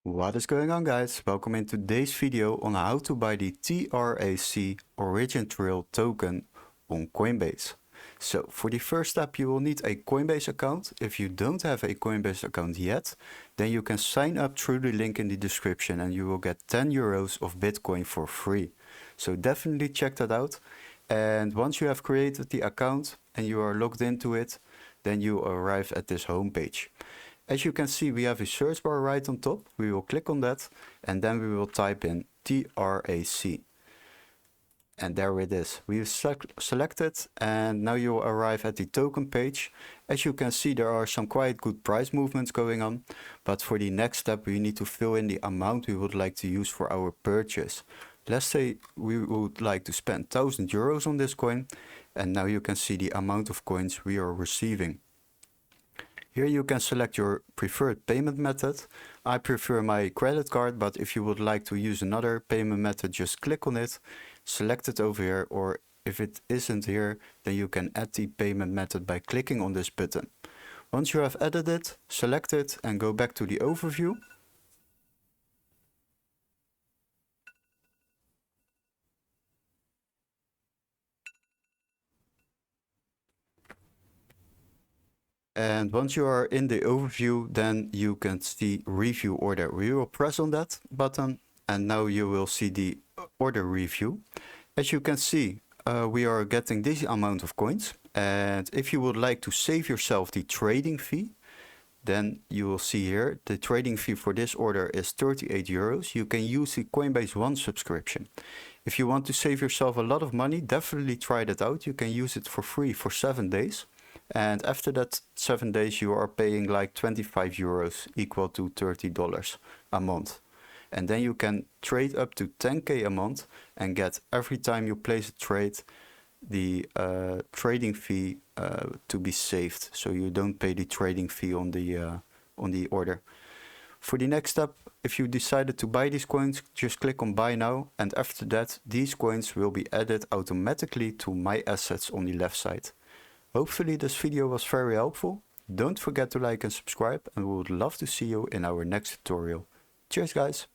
What is going on, guys? Welcome in today's video on how to buy the TRAC OriginTrail token on Coinbase. So for the first step you will need a Coinbase account. If you don't have a Coinbase account yet, then you can sign up through the link in the description and you will get 10 euros of Bitcoin for free. So definitely check that out. And once you have created the account and you are logged into it, then you arrive at this homepage. As you can see, we have a search bar right on top. We will click on that and then we will type in TRAC. And there it is. We select it and now you will arrive at the token page. As you can see, there are some quite good price movements going on. But for the next step, we need to fill in the amount we would like to use for our purchase. Let's say we would like to spend 1000 euros on this coin. And now you can see the amount of coins we are receiving. Here you can select your preferred payment method. I prefer my credit card, but if you would like to use another payment method, just click on it, select it over here, or if it isn't here, then you can add the payment method by clicking on this button. Once you have added it, select it and go back to the overview. And once you are in the overview, then you can see review order. We will press on that button and now you will see the order review. As you can see, we are getting this amount of coins. And if you would like to save yourself the trading fee, then you will see here the trading fee for this order is 38 euros. You can use the Coinbase One subscription. If you want to save yourself a lot of money, definitely try that out. You can use it for free for 7 days. And after that 7 days, you are paying like 25 euros, equal to $30 a month. And then you can trade up to 10k a month and get every time you place a trade, the trading fee to be saved. So you don't pay the trading fee on the order. For the next step, if you decided to buy these coins, just click on buy now. And after that, these coins will be added automatically to my assets on the left side. Hopefully this video was very helpful. Don't forget to like and subscribe, and we would love to see you in our next tutorial. Cheers, guys!